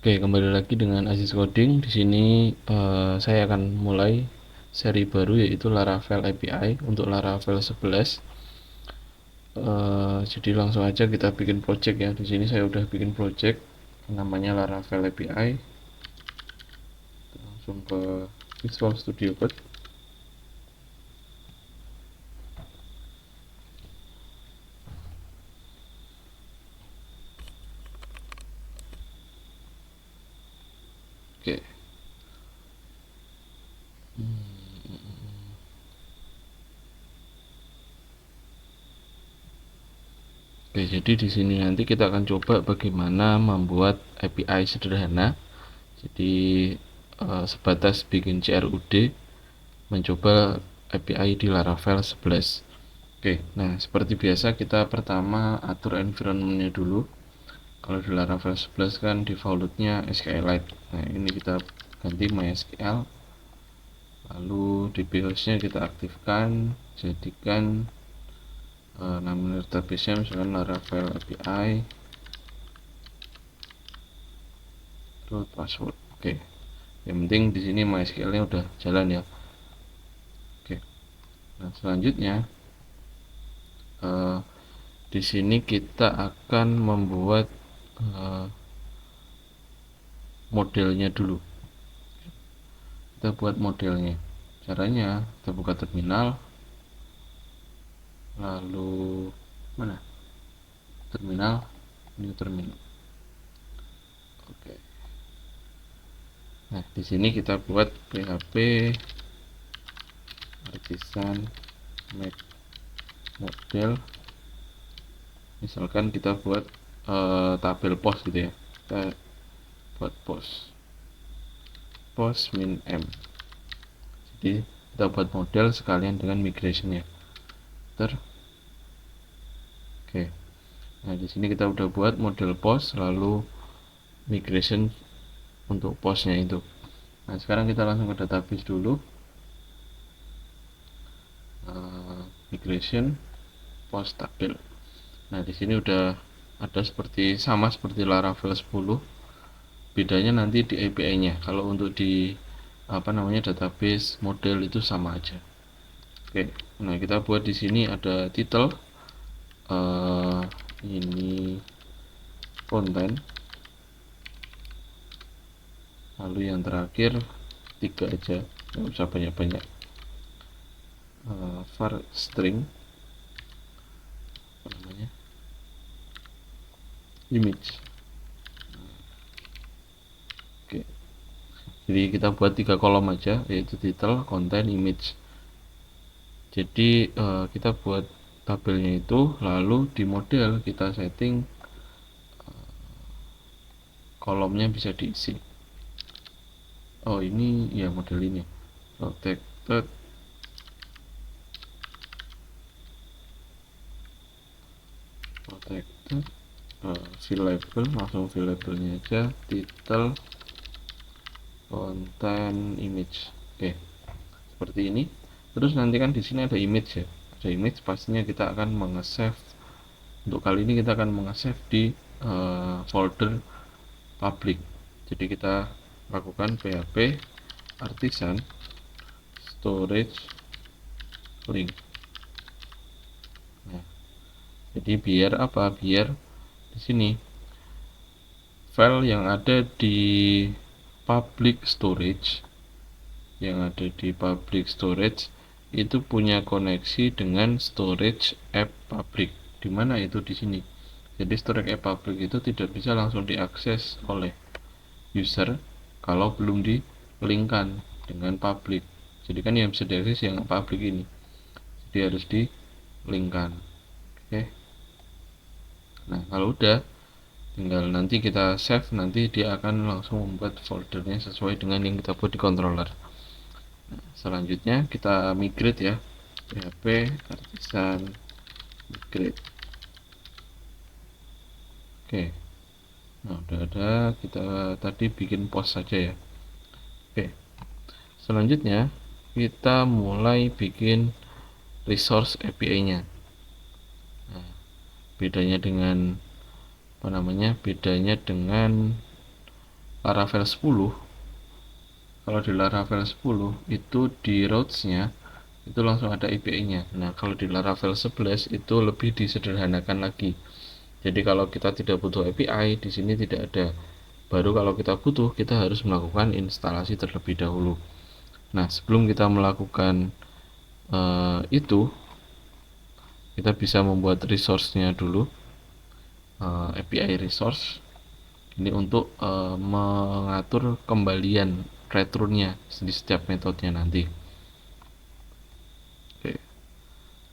Oke, kembali lagi dengan Aziz Coding. Di sini saya akan mulai seri baru yaitu Laravel API untuk Laravel 11. Jadi langsung aja kita bikin project ya. Di sini saya udah bikin project namanya Laravel API. Langsung ke Visual Studio Code. Oke. Oke, jadi di sini nanti kita akan coba bagaimana membuat API sederhana. Jadi sebatas bikin CRUD mencoba API di Laravel 11. Oke, nah seperti biasa kita pertama atur environment-nya dulu. Kalau di Laravel 11 kan defaultnya SQLite. Nah ini kita ganti MySQL. Lalu DB hostnya kita aktifkan, jadikan nama database-nya misalkan Laravel API root password. Oke, yang penting di sini MySQL-nya udah jalan ya. Oke, nah selanjutnya di sini kita akan membuat modelnya dulu. Kita buat modelnya. Caranya kita buka terminal, lalu mana terminal, new terminal. Oke, nah di sini kita buat php artisan make model. Misalkan kita buat tabel post gitu ya, kita buat post min m. Jadi kita buat model sekalian dengan migrationnya. Oke, nah di sini kita udah buat model post lalu migration untuk postnya itu. Nah sekarang kita langsung ke database dulu. Migration post tabel. Nah di sini udah ada sama seperti Laravel 10. Bedanya nanti di API-nya. Kalau untuk di database model itu sama aja. Oke, nah kita buat di sini ada title, ini konten, lalu yang terakhir 3 aja, nggak usah banyak-banyak. Var string image. Oke, jadi kita buat 3 kolom aja, yaitu title, konten, image. Jadi kita buat tabelnya itu, lalu di model kita setting kolomnya bisa diisi. Oh ini ya model ini protected fill label, langsung fill labelnya aja, title, konten, image. Oke, seperti ini. Terus nanti kan di sini ada image ya, ada image, pastinya kita akan mengesave. Untuk kali ini kita akan mengesave di folder public. Jadi kita lakukan php artisan storage link. Nah, jadi biar apa? Biar di sini file yang ada di public storage itu punya koneksi dengan storage app public. Dimana itu di sini. Jadi storage app public itu tidak bisa langsung diakses oleh user kalau belum di-linkkan dengan public. Jadi kan yang bisa diakses yang public ini. Jadi harus di-linkkan. Oke. Nah, kalau udah tinggal nanti kita save, nanti dia akan langsung membuat foldernya sesuai dengan yang kita buat di controller. Nah, selanjutnya kita migrate ya, php artisan migrate. Oke, nah udah ada, kita tadi bikin post saja ya. Oke, selanjutnya kita mulai bikin resource API-nya. Nah, bedanya dengan Laravel 10, kalau di Laravel 10 itu di routes-nya itu langsung ada API-nya. Nah, kalau di Laravel 11 itu lebih disederhanakan lagi. Jadi kalau kita tidak butuh API, di sini tidak ada. Baru kalau kita butuh, kita harus melakukan instalasi terlebih dahulu. Nah, sebelum kita melakukan itu, kita bisa membuat resource-nya dulu, API resource. Ini untuk mengatur kembalian return-nya di setiap metodenya nanti. Oke,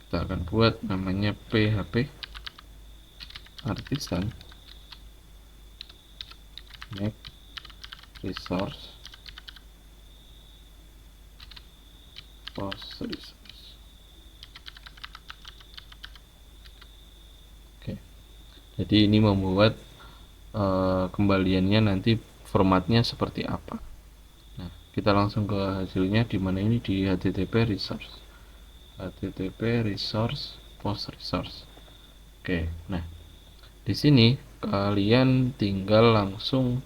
kita akan buat namanya php artisan make resource post resource. Oke, jadi ini membuat kembaliannya nanti formatnya seperti apa. Nah, kita langsung ke hasilnya, di mana ini di http resource post resource. Oke, nah di sini kalian tinggal langsung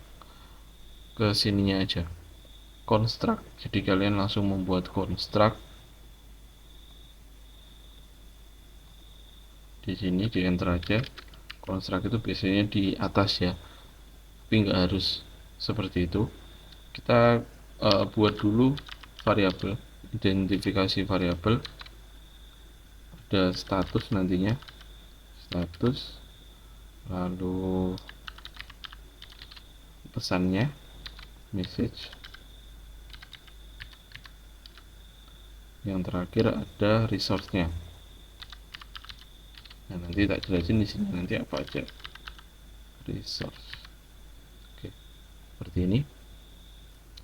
ke sininya aja, construct. Jadi kalian langsung membuat construct di sini, di enter aja. Construct itu biasanya di atas ya, tapi nggak harus seperti itu. Kita buat dulu variabel, identifikasi variabel, ada status nantinya, status, lalu pesannya message, yang terakhir ada resource-nya. Nah, nanti tak jelasin di sini nanti apa aja resource. Oke, seperti ini.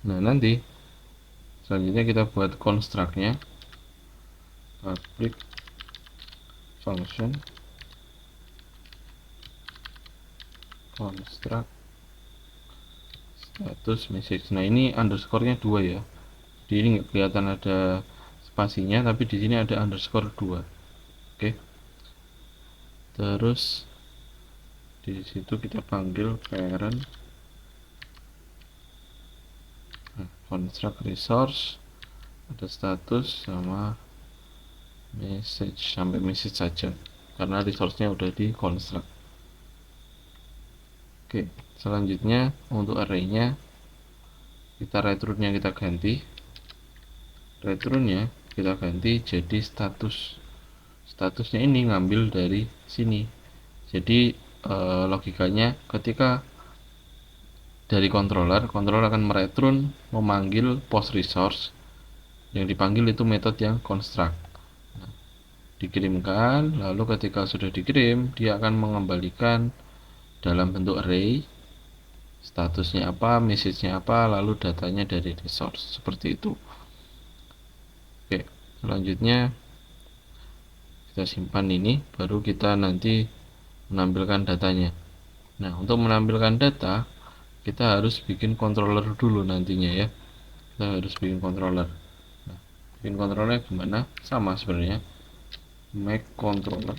Nah, nanti selanjutnya kita buat construct-nya, public function construct status message. Nah, ini underscore-nya 2 ya. Jadi ini nggak kelihatan ada spasinya, tapi di sini ada underscore 2. Oke. Terus di situ kita panggil parent construct resource, ada status sama message, sampai message saja karena resource-nya udah di construct. Oke, selanjutnya untuk array-nya kita return-nya kita ganti. Return-nya kita ganti jadi status. Statusnya ini ngambil dari sini. Jadi logikanya ketika dari controller akan mereturn memanggil post resource, yang dipanggil itu metode yang construct. Nah, dikirimkan, lalu ketika sudah dikirim dia akan mengembalikan dalam bentuk array, statusnya apa, message-nya apa, lalu datanya dari resource, seperti itu. Oke, selanjutnya kita simpan ini, baru kita nanti menampilkan datanya. Nah, untuk menampilkan data kita harus bikin controller dulu nantinya ya. Kita harus bikin controller. Nah, bikin controller gimana? Sama sebenarnya, make controller,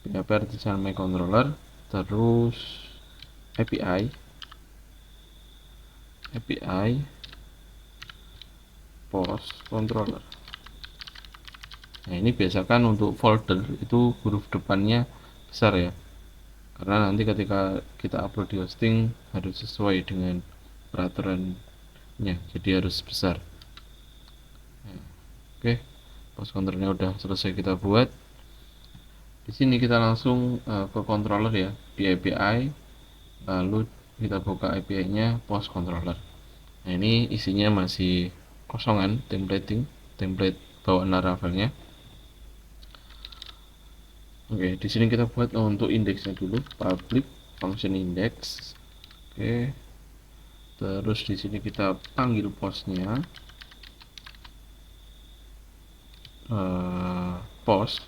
php artisan make controller, terus API post controller. Nah, ini biasakan untuk folder itu huruf depannya besar ya, karena nanti ketika kita upload di hosting harus sesuai dengan peraturannya, jadi harus besar. Nah, oke, post controllernya udah selesai kita buat. Di sini kita langsung ke controller ya, di API, lalu kita buka API-nya post controller. Nah, ini isinya masih kosongan, template bawaan Laravel-nya. Oke, di sini kita buat untuk indeksnya dulu, public function index. Oke, terus di sini kita panggil postnya, post,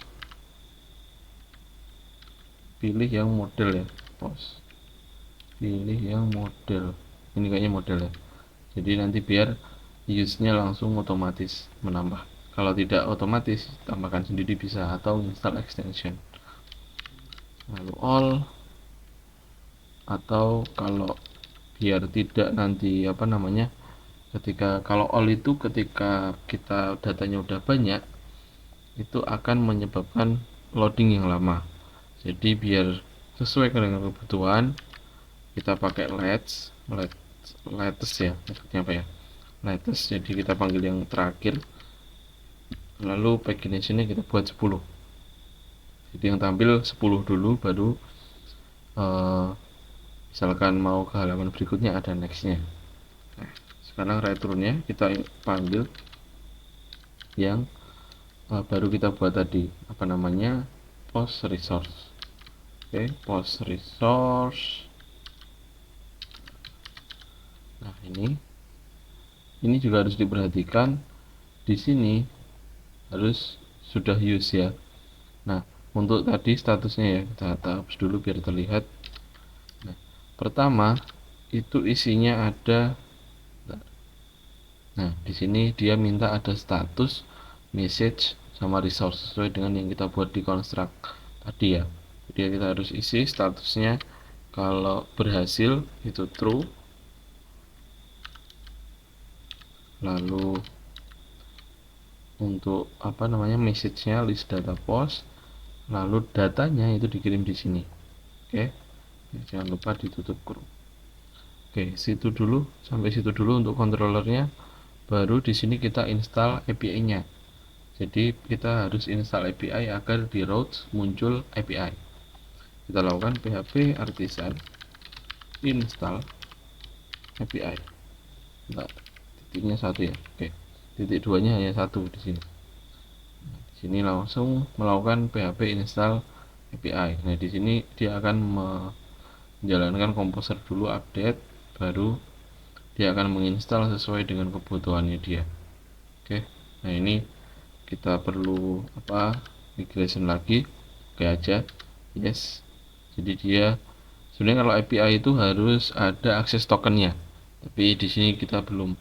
pilih yang model ya, post, pilih yang model, ini kayaknya model ya, jadi nanti biar use-nya langsung otomatis menambah. Kalau tidak otomatis, tambahkan sendiri bisa, atau install extension. Lalu all, atau kalau biar tidak nanti apa namanya, ketika kalau all itu ketika kita datanya udah banyak itu akan menyebabkan loading yang lama. Jadi biar sesuai dengan kebutuhan kita pakai latest ya, maksudnya apa ya, latest. Jadi kita panggil yang terakhir, lalu paginationnya kita buat 10. Jadi yang tampil 10 dulu, baru misalkan mau ke halaman berikutnya ada nextnya. Nah, sekarang return-nya kita panggil yang baru kita buat tadi, apa namanya, post resource. Oke, post resource. Nah, ini juga harus diperhatikan, di sini harus sudah use ya. Nah, untuk tadi statusnya ya kita hapus dulu biar terlihat. Nah, pertama itu isinya ada. Nah, di sini dia minta ada status, message, sama resource sesuai dengan yang kita buat di construct tadi ya. Jadi kita harus isi statusnya, kalau berhasil itu true, lalu untuk apa namanya, message-nya list data post, lalu datanya itu dikirim di sini. Oke, jangan lupa ditutup kurung. Oke, situ dulu, sampai situ dulu untuk controllernya. Baru di sini kita install API-nya. Jadi kita harus install API agar di routes muncul API. Kita lakukan php artisan install API. Nah, titiknya satu ya. Oke, titik duanya hanya satu di sini. Nah, di sini langsung melakukan php install API. Nah, di sini dia akan menjalankan komposer dulu, update, baru dia akan menginstal sesuai dengan kebutuhannya dia. Oke, nah ini kita perlu apa, migration lagi. Oke aja, yes. Jadi dia sebenarnya kalau API itu harus ada akses tokennya, tapi di sini kita belum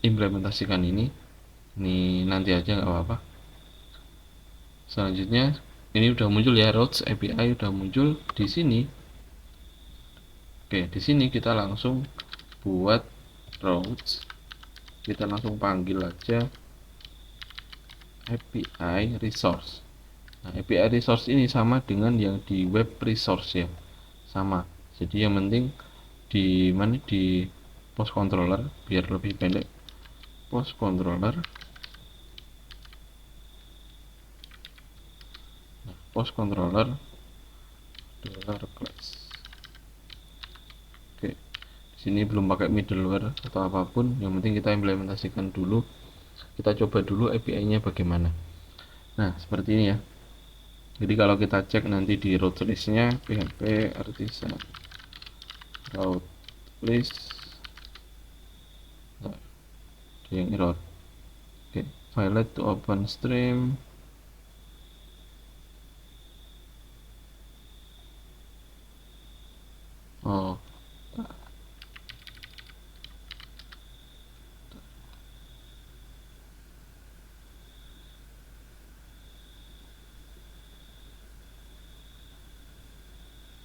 implementasikan ini nanti aja nggak apa-apa. Selanjutnya ini udah muncul ya, routes API udah muncul di sini. Oke, di sini kita langsung buat routes, kita langsung panggil aja API resource. Nah, API resource ini sama dengan yang di web resource ya, sama. Jadi yang penting di mana, di post controller, biar lebih pendek, post controller. Nah, post controller dollar class. Oke, di sini belum pakai middleware atau apapun, yang penting kita implementasikan dulu, kita coba dulu API-nya bagaimana. Nah, seperti ini ya. Jadi kalau kita cek nanti di route list-nya php artisan route list, nah, ada yang error. Oke, file to open stream. Oh,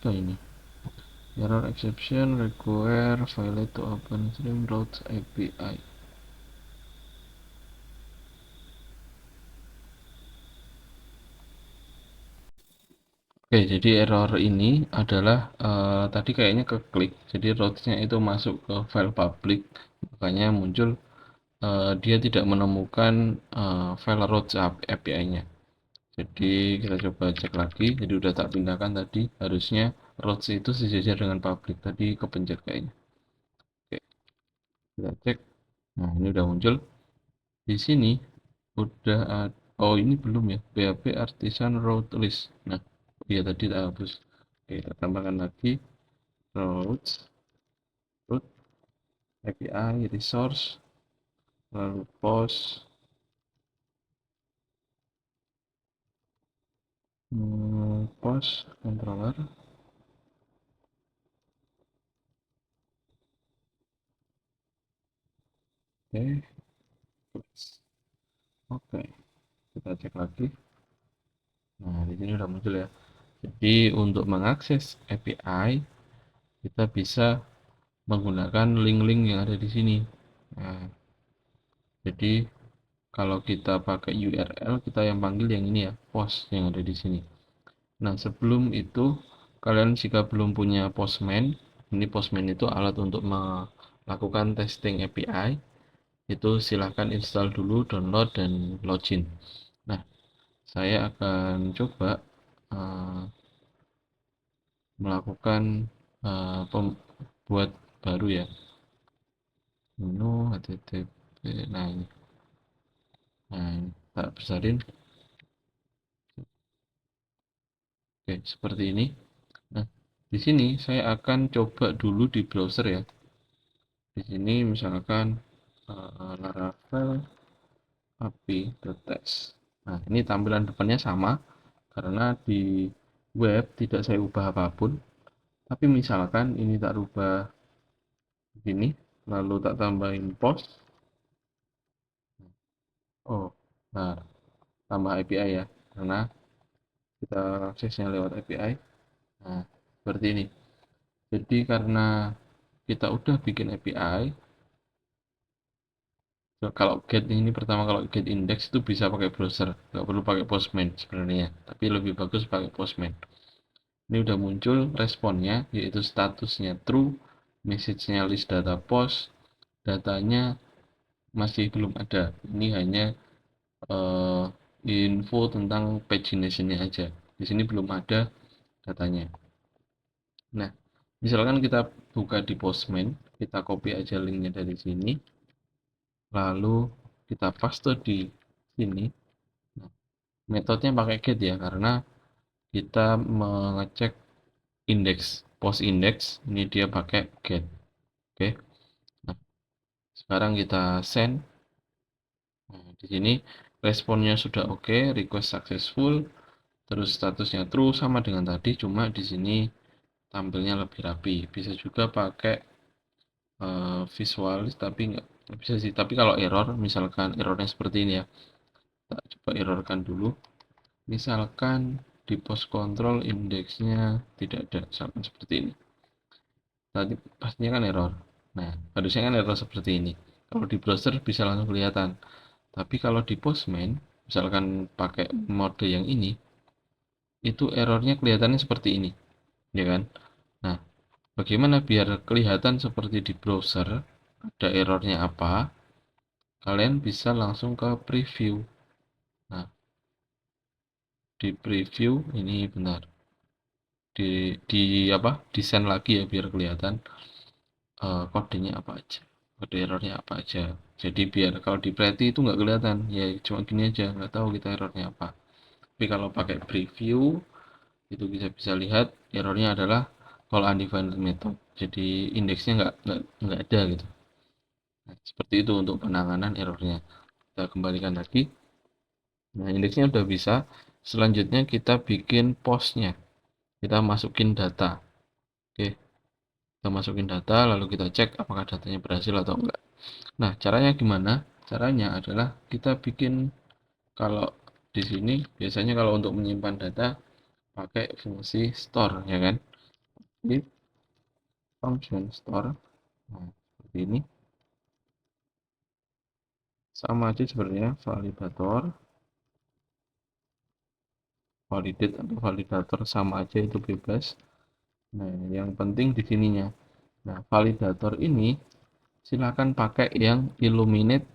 ini error exception require file to open stream routes API. Oke, jadi error ini adalah tadi kayaknya keklik, jadi routes-nya itu masuk ke file public, makanya muncul dia tidak menemukan file routes API-nya. Jadi kita coba cek lagi. Jadi udah tak pindahkan tadi, harusnya routes itu sejajar dengan public, tadi kepencet kayaknya. Oke, kita cek. Nah, ini udah muncul. Di sini udah oh ini belum ya, php artisan route list. Nah, iya tadi tak hapus. Oke, kita tambahkan lagi routes, route API resource, lalu post post controller. Oke, oke, kita cek lagi. Nah, di sini udah muncul ya. Jadi untuk mengakses API kita bisa menggunakan link-link yang ada di sini. Nah, jadi kalau kita pakai URL, kita yang panggil yang ini ya, post yang ada di sini. Nah, sebelum itu kalian jika belum punya Postman, ini Postman itu alat untuk melakukan testing API, itu silahkan install dulu, download dan login. Nah, saya akan coba uh, melakukan buat baru ya, menu http. Nah ini tak besarin. Oke, seperti ini. Nah, di sini saya akan coba dulu di browser ya. Di sini misalkan Laravel api.txt. Nah, ini tampilan depannya sama karena di web tidak saya ubah apapun. Tapi misalkan ini tak rubah begini, lalu tak tambahin post. Oh, nah, tambah API ya, karena kita aksesnya lewat API. Nah, seperti ini. Jadi karena kita udah bikin API, kalau get ini pertama, kalau get index itu bisa pakai browser, nggak perlu pakai Postman sebenarnya, tapi lebih bagus pakai Postman. Ini udah muncul responnya, yaitu statusnya true, message-nya list data post, datanya masih belum ada. Ini hanya uh, info tentang pagination-nya aja. Di sini belum ada datanya. Nah, misalkan kita buka di Postman, kita copy aja linknya dari sini, lalu kita paste di sini. Nah, metodenya pakai get ya, karena kita mengecek indeks, post index, ini dia pakai get. Oke. Nah, sekarang kita send. Nah, di sini responnya sudah oke, request successful, terus statusnya true sama dengan tadi, cuma di sini tampilnya lebih rapi. Bisa juga pakai visualis, tapi nggak bisa sih. Tapi kalau error, misalkan errornya seperti ini ya, kita coba errorkan dulu. Misalkan di post control indeksnya tidak ada, misalkan seperti ini. Tadi pastinya kan error. Nah, harusnya kan error seperti ini. Kalau di browser bisa langsung kelihatan. Tapi kalau di Postman, misalkan pakai mode yang ini, itu errornya kelihatannya seperti ini, ya kan? Nah, bagaimana biar kelihatan seperti di browser, ada errornya apa? Kalian bisa langsung ke preview. Nah, di preview ini benar. Di apa? Desain lagi ya biar kelihatan kodenya apa aja. Kode errornya apa aja. Jadi biar kalau di Pretty itu nggak kelihatan, ya cuma gini aja, nggak tahu kita errornya apa. Tapi kalau pakai preview itu kita bisa lihat errornya adalah call undefined method. Jadi indeksnya nggak ada gitu. Nah, seperti itu untuk penanganan errornya. Kita kembalikan lagi. Nah, indeksnya udah bisa. Selanjutnya kita bikin postnya. Kita masukin data. Oke, kita masukin data, lalu kita cek apakah datanya berhasil atau enggak. Nah, caranya gimana? Caranya adalah kita bikin, kalau di sini biasanya kalau untuk menyimpan data pakai fungsi store, ya kan? Ini function store. Nah, seperti ini. Sama aja sebenarnya, validator, validate atau validator sama aja, itu bebas. Nah, yang penting di sininya. Nah, validator ini silakan pakai yang illuminate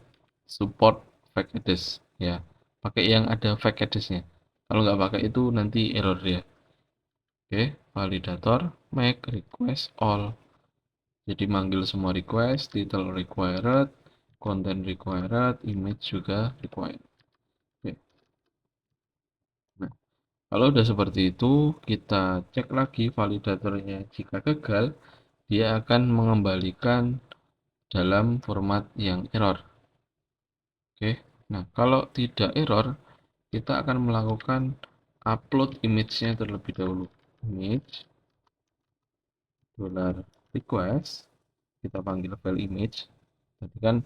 support fake address ya. Pakai yang ada fake address-nya. Kalau nggak pakai itu nanti error ya. Oke, validator make request all. Jadi manggil semua request, title required, content required, image juga required. Oke. Nah, kalau udah seperti itu, kita cek lagi validatornya. Jika gagal, dia akan mengembalikan dalam format yang error. Oke. Nah, kalau tidak error, kita akan melakukan upload image-nya terlebih dahulu. Image $request, kita panggil file image. Tadi kan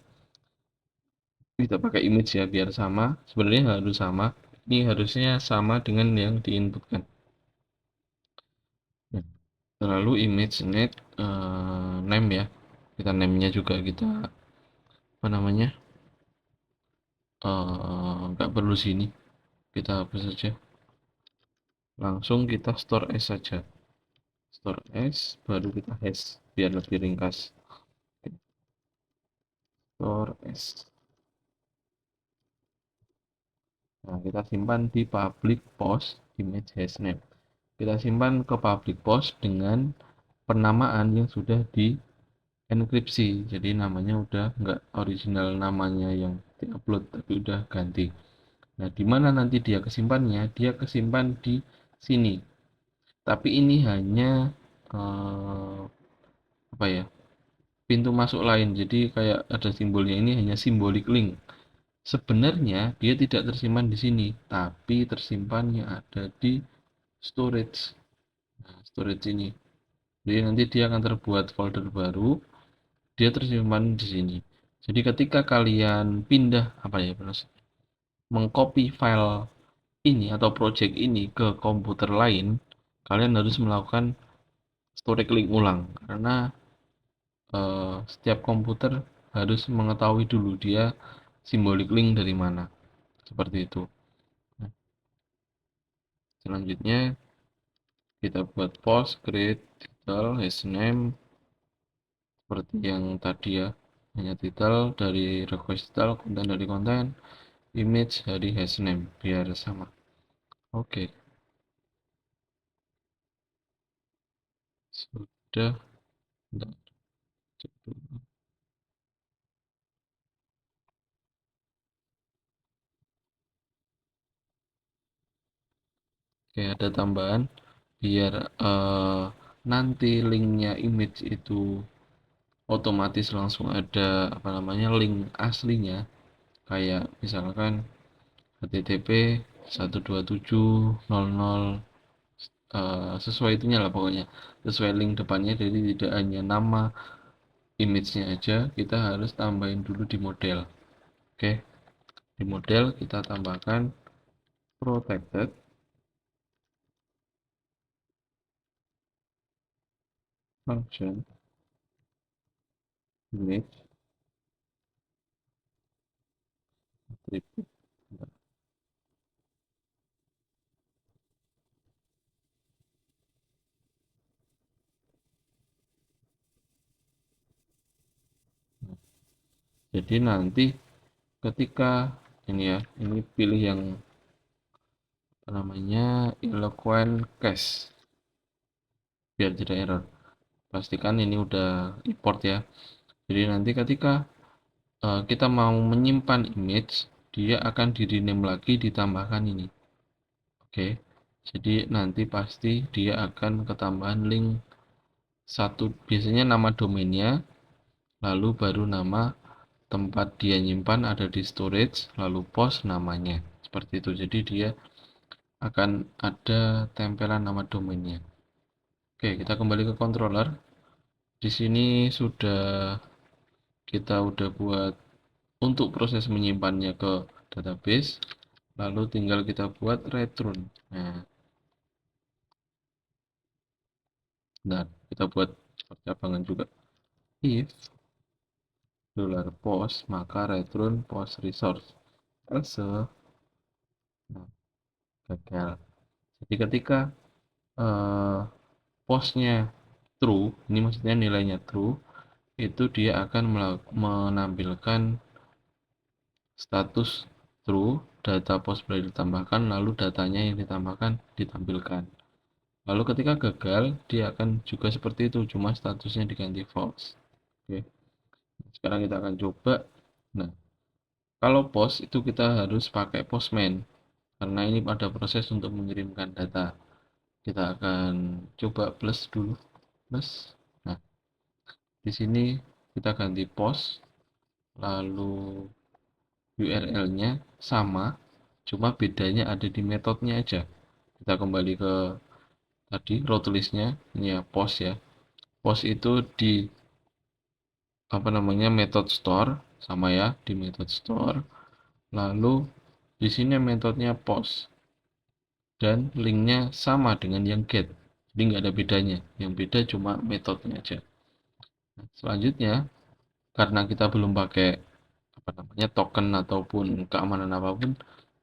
kita pakai image ya biar sama. Sebenarnya harus sama. Ini harusnya sama dengan yang diinputkan. Nah, lalu image net name ya, kita name-nya juga kita apa namanya, nggak perlu sini, kita hapus saja, langsung kita store as saja, store as baru kita hash biar lebih ringkas. Store as. Nah, kita simpan di public post image hashname. Kita simpan ke public post dengan penamaan yang sudah di enkripsi. Jadi namanya udah nggak original namanya yang diupload, tapi udah ganti. Nah, di mana nanti dia kesimpannya? Dia kesimpan di sini. Tapi ini hanya apa ya? Pintu masuk lain. Jadi kayak ada simbolnya, ini hanya simbolik link. Sebenarnya dia tidak tersimpan di sini, tapi tersimpannya ada di storage. Nah, storage ini. Jadi nanti dia akan terbuat folder baru, dia tersimpan di sini. Jadi ketika kalian pindah apa ya, mengcopy file ini atau project ini ke komputer lain, kalian harus melakukan storage link ulang karena setiap komputer harus mengetahui dulu dia simbolik link dari mana. Seperti itu. Nah, selanjutnya kita buat post create title hashname seperti yang tadi ya, hanya title dari request title, konten dari konten, image dari hashname biar sama. Oke, sudah. Bentar, cek dulu. Oke, ada tambahan biar nanti linknya image itu otomatis langsung ada apa namanya link aslinya, kayak misalkan http 127.00 sesuai itunya lah pokoknya, sesuai link depannya. Jadi tidak hanya nama image-nya aja, kita harus tambahin dulu di model. Oke, di model kita tambahkan protected function image attribute. Jadi nanti ketika ini ya, ini pilih yang apa namanya eloquent cache biar tidak error. Pastikan ini udah import ya. Jadi nanti ketika kita mau menyimpan image, dia akan di rename lagi, ditambahkan ini. Oke, jadi nanti pasti dia akan ketambahan link satu, biasanya nama domainnya, lalu baru nama tempat dia nyimpan ada di storage, lalu post namanya. Seperti itu. Jadi dia akan ada tempelan nama domainnya. Oke, kita kembali ke controller. Di sini kita udah buat untuk proses menyimpannya ke database, lalu tinggal kita buat return. Nah, kita buat percabangan juga. If $post maka return post resource. Else, nah, gagal. Jadi ketika postnya true, ini maksudnya nilainya true, itu dia akan menampilkan status true, data post boleh ditambahkan, lalu datanya yang ditambahkan ditampilkan. Lalu ketika gagal, dia akan juga seperti itu, cuma statusnya diganti false. Oke, sekarang kita akan coba. Nah, kalau post itu kita harus pakai postman, karena ini ada proses untuk mengirimkan data. Kita akan coba plus dulu, plus. Nah, di sini kita ganti post, lalu URL-nya sama, cuma bedanya ada di metodenya aja. Kita kembali ke tadi row tulisnya, ini ya post ya. Post itu di apa namanya method store, sama ya di method store. Lalu di sini metodenya post dan linknya sama dengan yang get. Jadi nggak ada bedanya. Yang beda cuma metodenya aja. Selanjutnya, karena kita belum pakai apa namanya token ataupun keamanan apapun,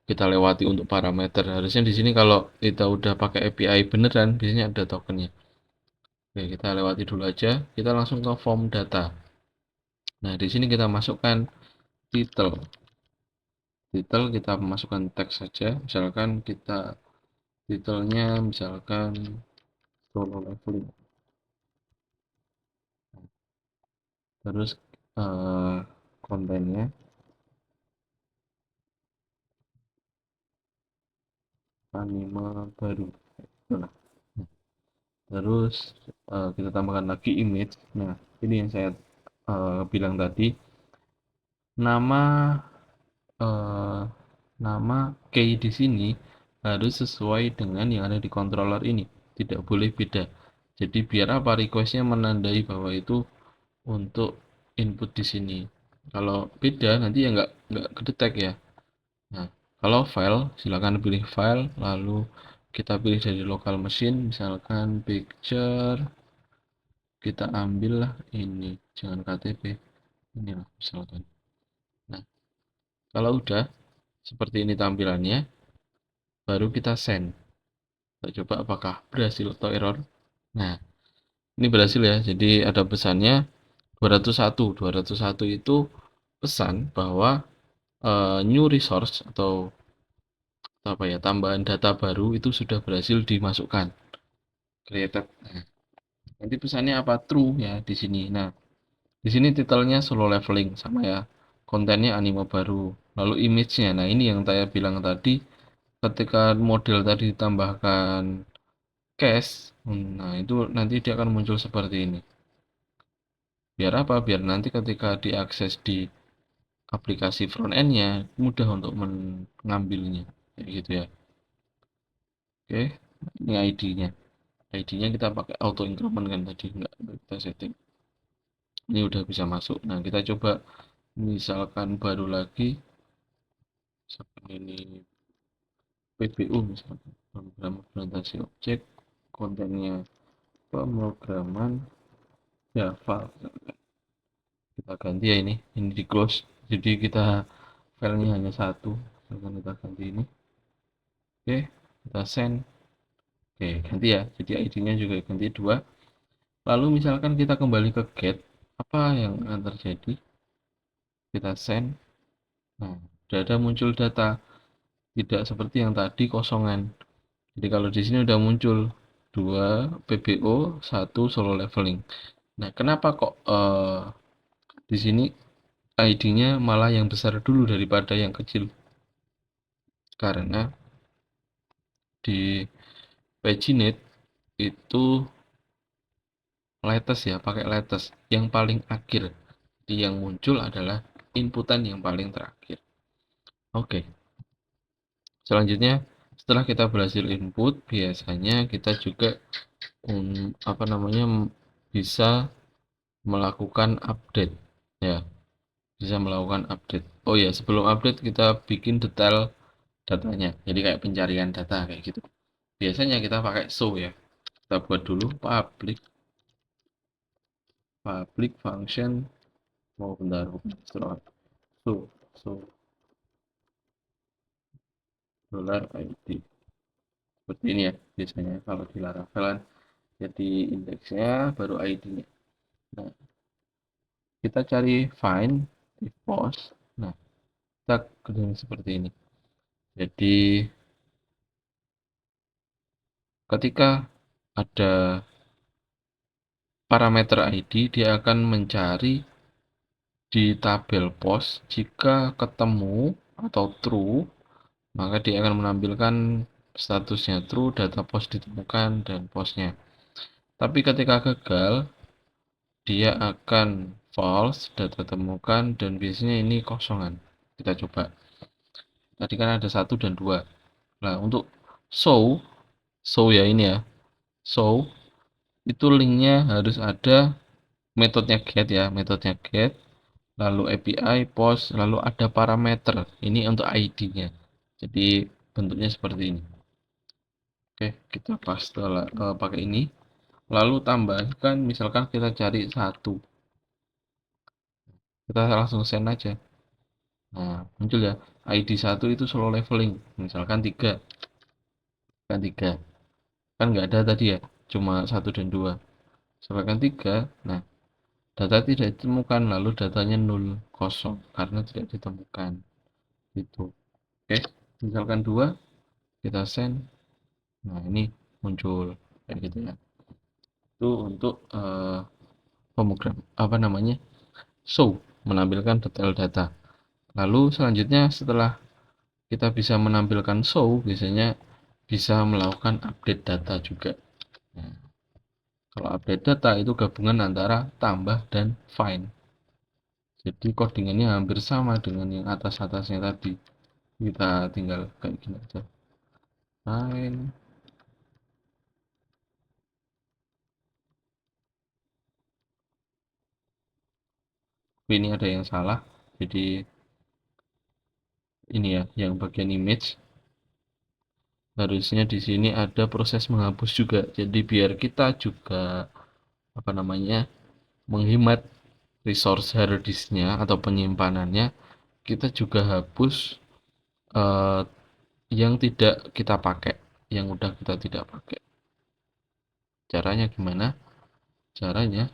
kita lewati untuk parameter. Harusnya di sini kalau kita udah pakai API beneran, biasanya ada tokennya. Oke, kita lewati dulu aja. Kita langsung ke form data. Nah, di sini kita masukkan title. Title kita masukkan teks saja. Misalkan kita titelnya misalkan solo leveling. Terus eh, kontennya anime baru. Nah, terus kita tambahkan lagi image. Nah, ini yang saya bilang tadi, nama eh, nama key di sini harus sesuai dengan yang ada di controller ini, tidak boleh beda. Jadi biar apa, requestnya menandai bahwa itu untuk input di sini. Kalau beda nanti ya nggak kedetek ya. Nah, kalau file silakan pilih file, lalu kita pilih dari local machine, misalkan picture, kita ambil lah ini, jangan KTP, inilah misalkan. Nah, kalau udah seperti ini tampilannya, baru kita send. Kita coba apakah berhasil atau error. Nah, ini berhasil ya. Jadi ada pesannya 201. 201 itu pesan bahwa new resource atau apa ya, tambahan data baru itu sudah berhasil dimasukkan. Created. Nah, nanti pesannya apa? True ya di sini. Nah, di sini titelnya solo leveling sama ya. Kontennya anime baru. Lalu image-nya. Nah, ini yang saya bilang tadi, ketika model tadi ditambahkan cache, nah itu nanti dia akan muncul seperti ini. Biar apa? Biar nanti ketika diakses di aplikasi front end-nya mudah untuk mengambilnya. Kayak gitu ya. Oke, ini ID-nya. ID-nya kita pakai auto increment kan tadi, nggak kita setting. Ini udah bisa masuk. Nah, kita coba misalkan baru lagi, misalkan ini PBU misalkan, program implementasi objek, kontennya pemrograman Java. Kita ganti ya ini di close. Jadi kita filenya hanya satu. Misalkan kita ganti ini. Oke, kita send. Oke, ganti ya. Jadi ID-nya juga ganti 2. Lalu misalkan kita kembali ke get, apa yang akan terjadi? Kita send. Nah, sudah ada muncul data, tidak seperti yang tadi kosongan. Jadi kalau di sini udah muncul 2 PBO, 1 solo leveling. Nah, kenapa kok di sini ID-nya malah yang besar dulu daripada yang kecil? Karena di paginate itu latest ya, pakai latest yang paling akhir. Jadi yang muncul adalah inputan yang paling terakhir. Oke, selanjutnya setelah kita berhasil input, biasanya kita juga apa namanya, bisa melakukan update ya, bisa melakukan update. Oh ya, sebelum update kita bikin detail datanya, jadi kayak pencarian data kayak gitu. Biasanya kita pakai show ya. Kita buat dulu public function, mau bentar, show show $id seperti ini ya. Biasanya kalau di Laravel kan jadi indeksnya baru ID-nya. Nah, kita cari find if post. Nah, kita kerjain seperti ini. Jadi ketika ada parameter ID, dia akan mencari di tabel post. Jika ketemu atau true, maka dia akan menampilkan statusnya true, data post ditemukan, dan postnya. Tapi ketika gagal, dia akan false, data temukan, dan biasanya ini kosongan. Kita coba. Tadi kan ada 1 dan 2. Nah, untuk show ya ini ya. Show itu linknya harus ada metodenya get ya, metodenya get, lalu API, post, lalu ada parameter. Ini untuk ID-nya. Jadi bentuknya seperti ini. Oke, kita paste pakai ini. Lalu tambahkan, misalkan kita cari 1. Kita langsung send aja. Nah, muncul ya, ID 1 itu slow leveling, misalkan 3, kan 3. Kan nggak ada tadi ya, cuma 1 dan 2. Misalkan 3, nah, data tidak ditemukan, lalu datanya 0, kosong, karena tidak ditemukan. Gitu. Oke, misalkan 2, kita send. Nah, ini muncul, kayak gitu ya. Itu untuk homogram, apa namanya, show, menampilkan detail data. Lalu selanjutnya setelah kita bisa menampilkan show, biasanya bisa melakukan update data juga. Nah, kalau update data itu gabungan antara tambah dan find. Jadi codingannya hampir sama dengan yang atas-atasnya tadi. Kita tinggal kayak gini aja. Find. Ini ada yang salah. Jadi ini ya, yang bagian image. Harusnya di sini ada proses menghapus juga. Jadi biar kita juga apa namanya, menghemat resource hard disknya atau penyimpanannya, kita juga hapus eh, yang tidak kita pakai, yang udah kita tidak pakai. Caranya gimana? Caranya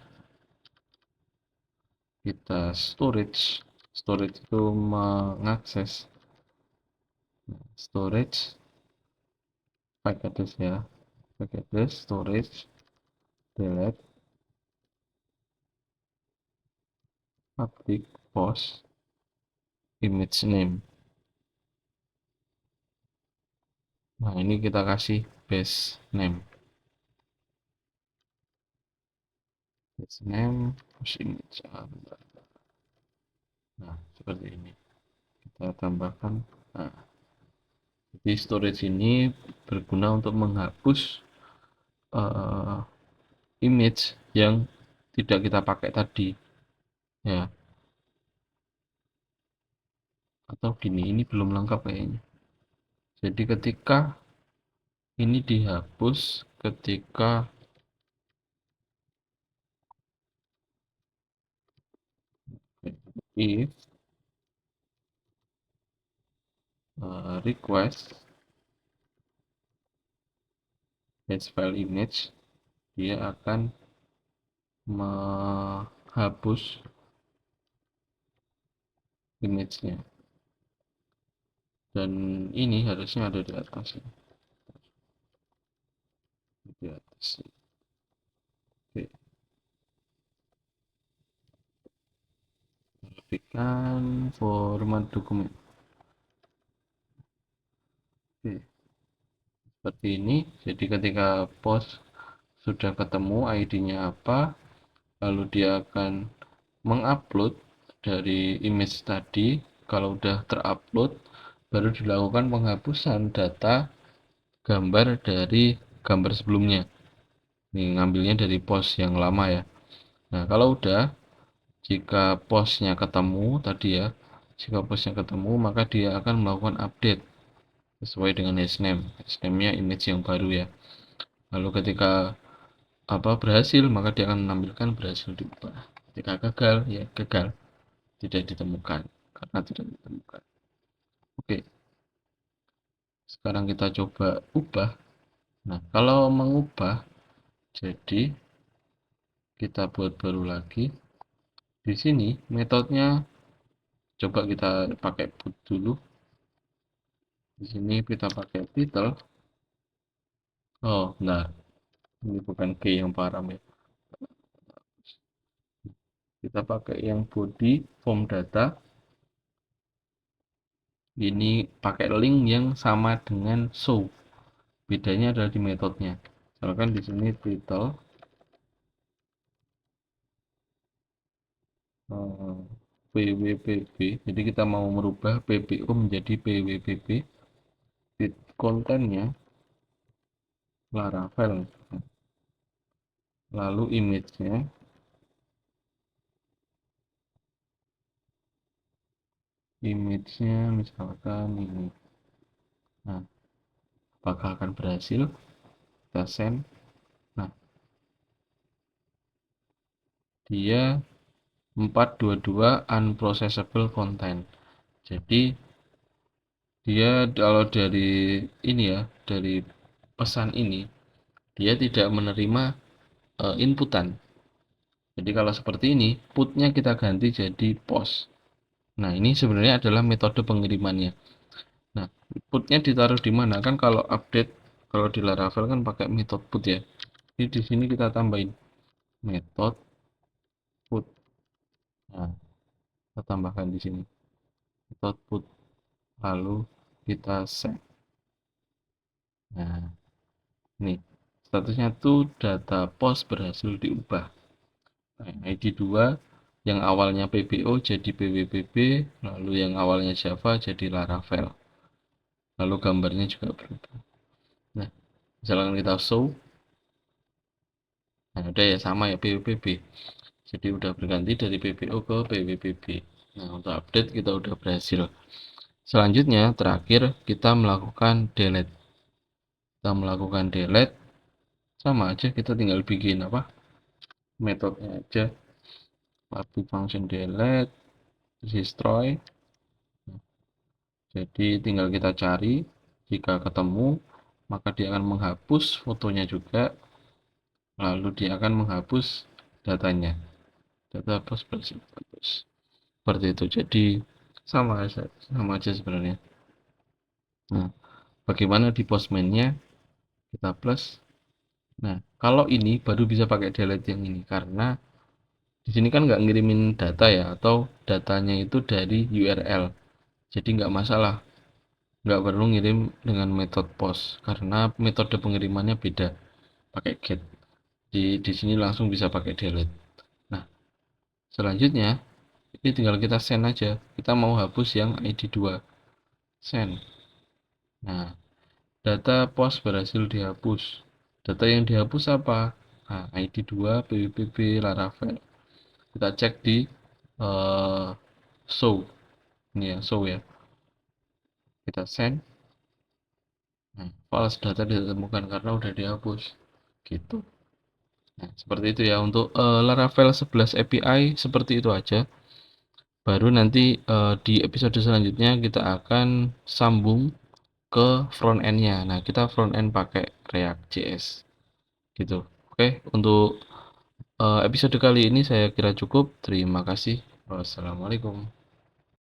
kita storage itu mengakses storage, pakai address ya, pakai address storage delete public post image name. Nah, ini kita kasih base name post image. Nah, seperti ini kita tambahkan. Nah, jadi storage ini berguna untuk menghapus uh, image yang tidak kita pakai tadi ya. Atau gini, ini belum lengkap kayaknya. Jadi ketika ini dihapus, ketika if request batch file image, dia akan menghapus image-nya. Dan ini harusnya ada di atas, di atas. Oke, pastikan format dokumen. Oke, seperti ini. Jadi ketika post sudah ketemu ID-nya apa, lalu dia akan mengupload dari image tadi. Kalau udah terupload, baru dilakukan penghapusan data gambar dari gambar sebelumnya. Ini ngambilnya dari post yang lama ya. Nah, kalau udah, jika postnya ketemu tadi ya, jika postnya ketemu, maka dia akan melakukan update sesuai dengan hasname. Hasname-nya image yang baru ya. Lalu ketika berhasil, maka dia akan menampilkan berhasil diubah. Ketika gagal, ya gagal, tidak ditemukan, karena tidak ditemukan. Oke, sekarang kita coba ubah. Nah, kalau mengubah, jadi kita buat baru lagi. Di sini metodenya coba kita pakai put dulu. Di sini kita pakai title. Oh, nah, ini bukan key yang param ya. Kita pakai yang body form data. Ini pakai link yang sama dengan show. Bedanya adalah di metodenya. Misalkan di sini title pwpp. Jadi kita mau merubah ppo menjadi pwpp. Kontennya Laravel. Lalu image-nya misalkan ini. Nah, apakah akan berhasil? Kita send. Nah, dia 422 unprocessable content. Jadi dia kalau dari ini ya, dari pesan ini dia tidak menerima inputan. Jadi kalau seperti ini, putnya kita ganti jadi post. Nah, ini sebenarnya adalah metode pengirimannya. Nah, putnya ditaruh di mana? Kan kalau update, kalau di Laravel kan pakai metode put ya. Jadi di sini kita tambahin metode put. Nah, kita tambahkan di sini metode put. Lalu kita set. Nah, ini statusnya tuh data post berhasil diubah. Nah, ID 2 yang awalnya PBO jadi PWPB, lalu yang awalnya Java jadi Laravel. Lalu gambarnya juga berubah. Nah, misalkan kita show, nah udah ya sama ya PWPB. Jadi udah berganti dari PBO ke PWPB. Nah, untuk update kita udah berhasil. Selanjutnya, terakhir kita melakukan delete. Kita melakukan delete, sama aja kita tinggal bikin apa? Metodenya aja. Public function delete, destroy. Jadi tinggal kita cari, jika ketemu, maka dia akan menghapus fotonya juga, lalu dia akan menghapus datanya. Data post berhasil hapus. Seperti itu. Jadi sama aja sebenarnya. Nah, bagaimana di postman-nya? Kita plus. Nah, kalau ini baru bisa pakai delete yang ini karena di sini kan nggak ngirimin data ya, atau datanya itu dari URL. Jadi nggak masalah, nggak perlu ngirim dengan metode post karena metode pengirimannya beda, pakai get. Di sini langsung bisa pakai delete. Nah, selanjutnya ini tinggal kita send aja. Kita mau hapus yang ID 2. Send. Nah, data post berhasil dihapus. Data yang dihapus apa? Nah, ID 2 PWPB Laravel. Kita cek di uh, show. Ini ya, show ya. Kita send. Nah, false data ditemukan karena udah dihapus. Gitu. Nah, seperti itu ya untuk Laravel 11 API seperti itu aja. Baru nanti di episode selanjutnya kita akan sambung ke front end-nya. Nah, kita front end pakai React.js. Gitu. Oke, untuk episode kali ini saya kira cukup. Terima kasih. Wassalamualaikum.